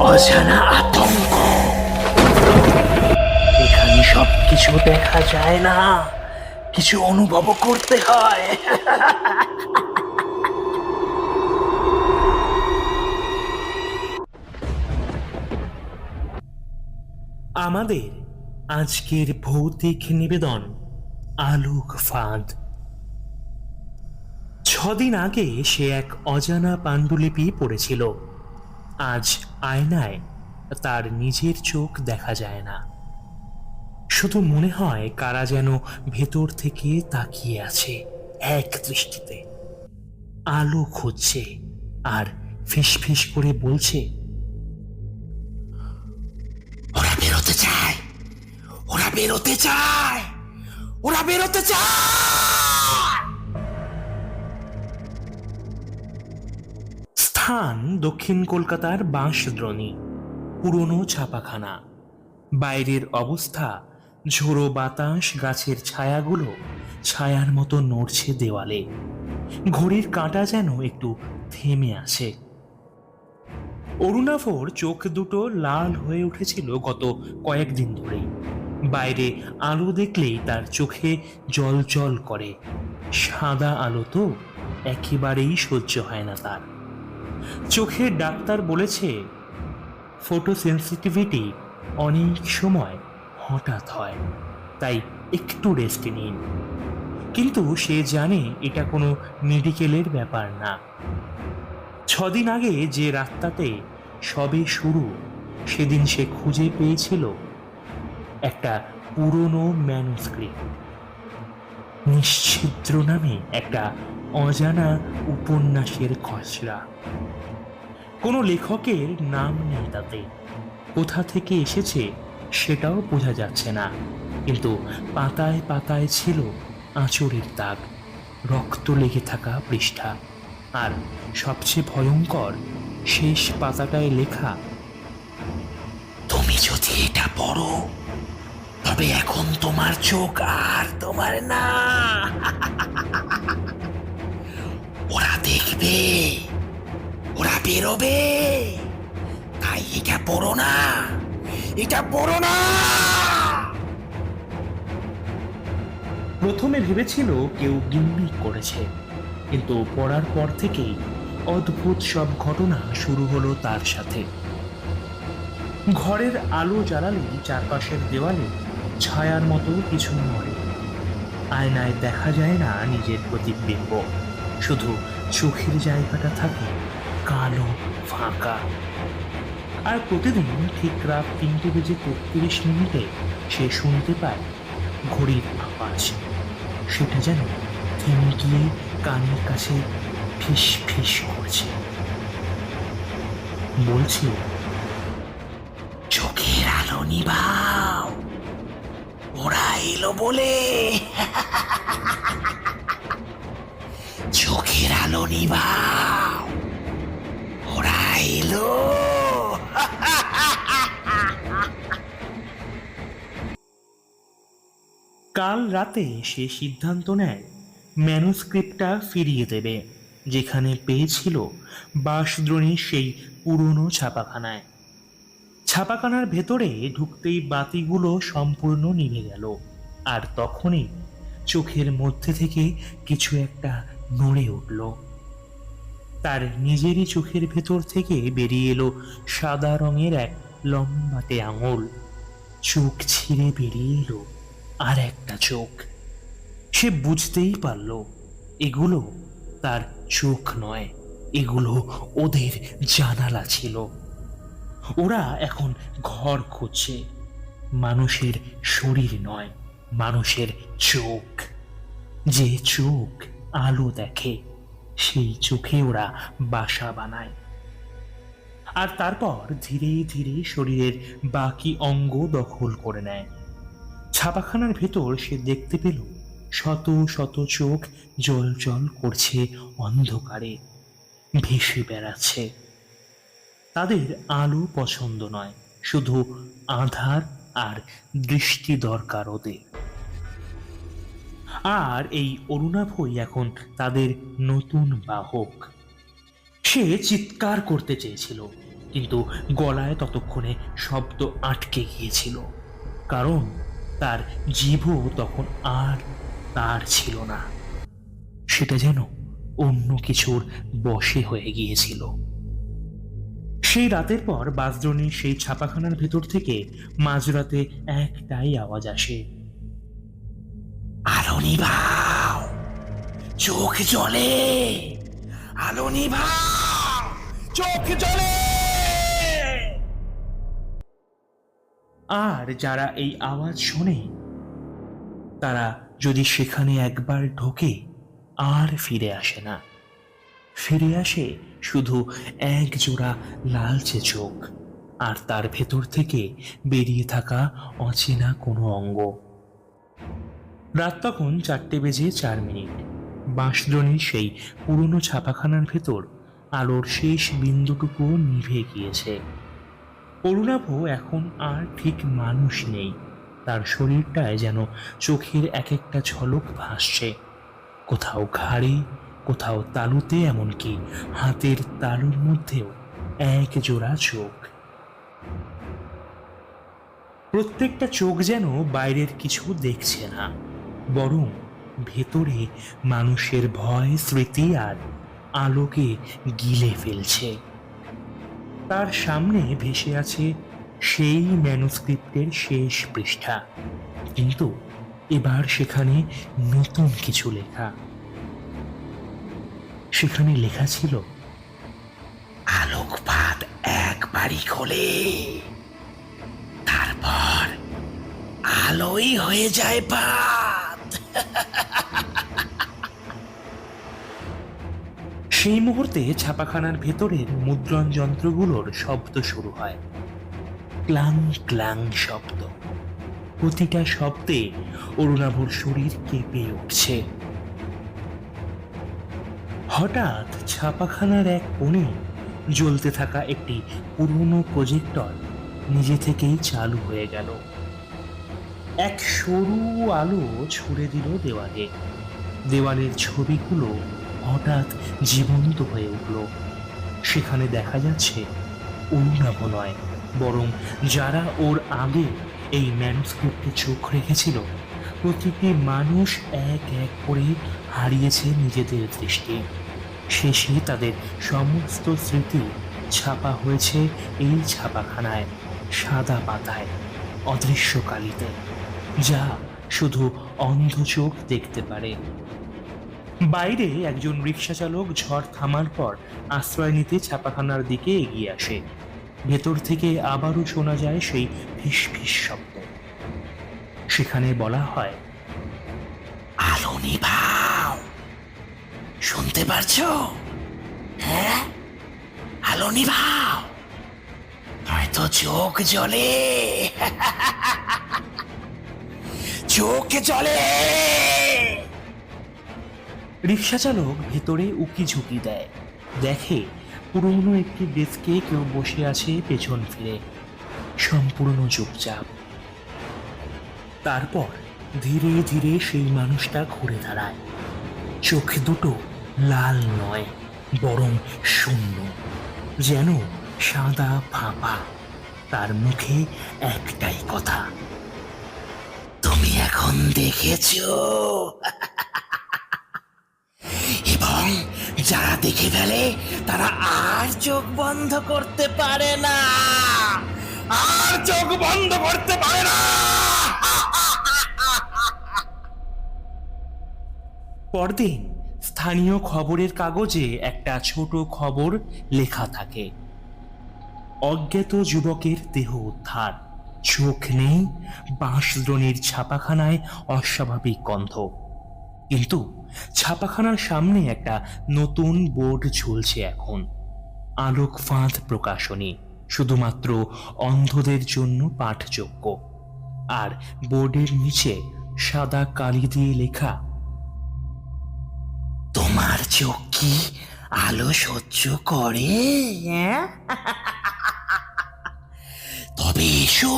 অজানা আতঙ্ক। এখানে সবকিছু দেখা যায় না, কিছু অনুভব করতে হয়। আমাদের আজকের ভৌতিক নিবেদন আলোক ফাঁদ। 6 দিন আগে সে এক অজানা পাণ্ডুলিপি পড়েছিল। আজ আয়নায় তার নিজের চোখ দেখা যায় না, শুধু মনে হয় কারা যেন ভেতর থেকে তাকিয়ে আছে এক দৃষ্টিতে, আলো খুঁজছে আর ফিসফিস করে বলছে, ওরা বেরোতে চায়, ওরা বেরোতে চায়, ওরা বেরোতে চায়। স্থান দক্ষিণ কলকাতার বাঁশদ্রোণী, পুরনো ছাপাখানা। বাইরের অবস্থা, ঝোড়ো বাতাস গাছের ছায়াগুলো ছায়ার মতো নড়ছে দেওয়ালে, ঘড়ির কাঁটা যেন একটু থেমে আছে। অরুণাভর চোখ দুটো লাল হয়ে উঠেছিল গত কয়েকদিন ধরেই। বাইরে আলো দেখলেই তার চোখে জল জল করে। সাদা আলো তো একেবারেই সহ্য হয় না তার। চোখের ডাক্তার বলেছে ফটো সেন্সিটিভিটি অনেক সময় হঠাৎ হয়, তাই একটু রেস্ট নিন। কিন্তু সে জানে এটা কোনো মেডিকেলের ব্যাপার না। 6 দিন আগে যে রাতটাতে সবে শুরু, সেদিন সে খুঁজে পেয়েছিল একটা পুরনো ম্যানুস্ক্রিপ্ট। নিশ্ছিদ্র নামে একটা অজানা উপন্যাসের খসড়া। কোনো লেখকের নাম নেই তাতে, কোথা থেকে এসেছে সেটাও বোঝা যাচ্ছে না, কিন্তু পাতায় পাতায় ছিল আঁচড়ের দাগ, রক্ত লেগে থাকা পৃষ্ঠা, আর সবচেয়ে ভয়ঙ্কর শেষ পাতাটায় লেখা, তুমি যদি এটা পড়ো তবে এখন তোমার চোখ আর তোমার না। ওরা দেখবে, ওরা বেরোবে, তাই এটা পড়ো না, এটা পড়ো না। প্রথমে ভেবেছিল কেউ গিম্মিক করেছে, কিন্তু পড়ার পর থেকেই অদ্ভুত সব ঘটনা শুরু হলো তার সাথে। ঘরের আলো জ্বালালেই চারপাশের দেওয়ালে ছায়ার মতো কিছু নড়ে। আয়নায় দেখা যায় না নিজের প্রতিবিম্ব, শুধু চোখের জায়গাটা থাকে কালো ফাঁকা। আর প্রতিদিন ঠিক রাত 3:33 সে শুনতে পায় ঘড়ির আওয়াজ। সেটা যেন থেমে গিয়ে কানের কাছে ফিস ফিস করছে, বলছে, চোখের আলো নিভাও, ওরা এলো বলে। চোখের আলো নিভাও, ওরা এলো। কাল রাতে সে সিদ্ধান্ত নেয় ম্যানুস্ক্রিপ্টটা ফিরিয়ে দেবে, যেখানে পেয়েছিল বাঁশদ্রোণীর সেই পুরনো ছাপাখানায়। ছাপাখানার ভেতরে ঢুকতেই বাতিগুলো সম্পূর্ণ নিভে গেল, আর তখনই চোখের মধ্যে থেকে কিছু একটা নড়ে উঠল। তার নিজেরই চোখের ভেতর থেকে বেরিয়ে এলো সাদা রঙের এক লম্বাটে আঙুল। চোখ ছিঁড়ে বেরিয়ে এলো আর একটা চোখ। সে বুঝতেই পারল এগুলো তার চোখ নয়, এগুলো ওদের জানালা ছিল। ওরা এখন ঘর খুঁজছে, মানুষের শরীর নয়, মানুষের চোখ। যে চোখ আলো দেখে, সেই চোখে ওরা বাসা বানায়। আর তারপর ধীরে ধীরে শরীরের বাকি অঙ্গ দখল করে নেয়। ছাপাখানার ভেতর সে দেখতে পেল শত শত চোখ জল জল করছে অন্ধকারে, ভেসে বেড়াচ্ছে। তাদের আলো পছন্দ নয়, শুধু আধার আর দৃষ্টি দরকার ওদের। আর এই অরুণাভই এখন তাদের নতুন বাহক। সে সে চিৎকার করতে চেয়েছিল, কিন্তু গলায় ততক্ষণে শব্দ আটকে গিয়েছিল, কারণ তার জিভও তখন আর তার ছিল না। সেটা যেন অন্য কিছুর বশে হয়ে গিয়েছিল। সেই রাতের পর বাসদ্রোণীর সেই ছাপাখানার ভেতর থেকে মাঝরাতে একটাই আওয়াজ আসে, আলো নিভাও, চোখ জ্বলে, আলো নিভাও, চোখ জ্বলে। আর যারা এই আওয়াজ শোনে তারা যদি সেখানে একবার ঢোকে আর ফিরে আসে না। ফিরে আসে শুধু এক জোড়া লালচে চোখ, আর তার ভেতর থেকে বেরিয়ে থাকা অচেনা কোনো অঙ্গ। রাত তখন 4:04। বাঁশদ্রোণীর সেই পুরনো ছাপাখানার ভেতর আলোর শেষ বিন্দুটুকুও নিভে গিয়েছে। অরুণাভ এখন আর ঠিক মানুষ নেই। তার শরীরটায় যেন চোখের এক একটা ঝলক ভাসছে, কোথাও ঘাড়ে, কোথাও তালুতে, এমনকি হাতের তালুর মধ্যেও এক জোড়া চোখ। প্রত্যেকটা চোখ যেন বাইরের কিছু দেখছে না, বরং ভেতরে মানুষের ভয়, স্মৃতি আর আলোকে গিলে ফেলছে। তার সামনে ভেসে আছে সেই ম্যানুস্ক্রিপ্টের শেষ পৃষ্ঠা, কিন্তু এবার সেখানে নতুন কিছু লেখা। সেখানে লেখা ছিল, আলোকপাত একবারই খোলে, তারপর আলোই হয়ে যায় পাত। সেই মুহূর্তে ছাপাখানার ভেতরের মুদ্রণ যন্ত্রগুলোর শব্দ শুরু হয়, ক্লাং ক্লাং শব্দ। প্রতিটা শব্দে অরুণাভর শরীর কেঁপে উঠছে। হঠাৎ ছাপাখানার এক কোণে জ্বলতে থাকা একটি পুরনো প্রজেক্টর নিজে থেকেই চালু হয়ে গেল। এক সরু আলো ছুড়ে দিল দেওয়ালে। দেওয়ালের ছবিগুলো হঠাৎ জীবন্ত হয়ে উঠল। সেখানে দেখা যাচ্ছে অরুণাভ নয়, বরং যারা ওর আগে এই ম্যানুস্ক্রিপ্টে চোখ রেখেছিল, প্রতিটি মানুষ এক এক করে হারিয়েছে নিজেদের দৃষ্টি। শেষে তাদের সমস্ত স্মৃতি ছাপা হয়েছে এই ছাপাখানায়, সাদা পাতায়, অদৃশ্য কালিতে, যা শুধু অন্ধ চোখ দেখতে পারে। বাইরে একজন রিক্সা চালক ঝড় থামার পর আশ্রয় নিতে ছাপাখানার দিকে এগিয়ে আসে। ভেতর থেকে আবারও শোনা যায় সেই ফিস ফিস শব্দ। সেখানে বলা হয়, আলো নিভাও, শুনতে পারছো? হ্যাঁ, আলো নিভাও, হয়তো চোখ জ্বলে, চোখ জ্বলে। রিক্সা চালক ভেতরে উকি ঝুঁকি দেয়, দেখে পুরনো একটি ডেস্কে কেউ বসে আছে পেছন ফিরে, সম্পূর্ণ চুপচাপ। তারপর ধীরে ধীরে সেই মানুষটা ঘুরে দাঁড়ায়। চোখ দুটো লাল নয়, বরং শূন্য, যেন সাদা ফাঁপা। তার মুখে একটাই কথা, তুমি এখন দেখেছো। এবং যারা দেখে ফেলে তারা আর চোখ বন্ধ করতে পারে না, আর চোখ বন্ধ করতে পারে না। পরদিন স্থানীয় খবরের কাগজে একটা ছোট খবর লেখা থাকে, অজ্ঞাত যুবকের দেহ উদ্ধার, চোখ নেই, বাঁশদ্রোণীর ছাপাখানায় অস্বাভাবিক গন্ধ। কিন্তু ছাপাখানার সামনে একটা নতুন বোর্ড ঝুলছে এখন, আলোক ফাঁদ প্রকাশনী, শুধুমাত্র অন্ধদের জন্য পাঠযোগ্য। আর বোর্ডের নিচে সাদা কালি দিয়ে লেখা, তোমার চোখ কি আলো সহ্য করে? তবে এসো,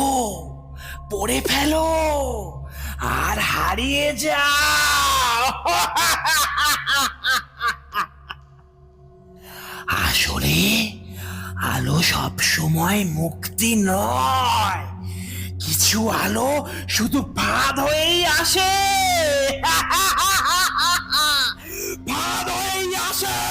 পড়ে ফেলো আর হারিয়ে যাও। আসল আরে, আলো সব সময় মুক্তি নয়, কিছু আলো শুধু ফাঁদ হয়েই আসে। ফাঁদ হয়েই আসে।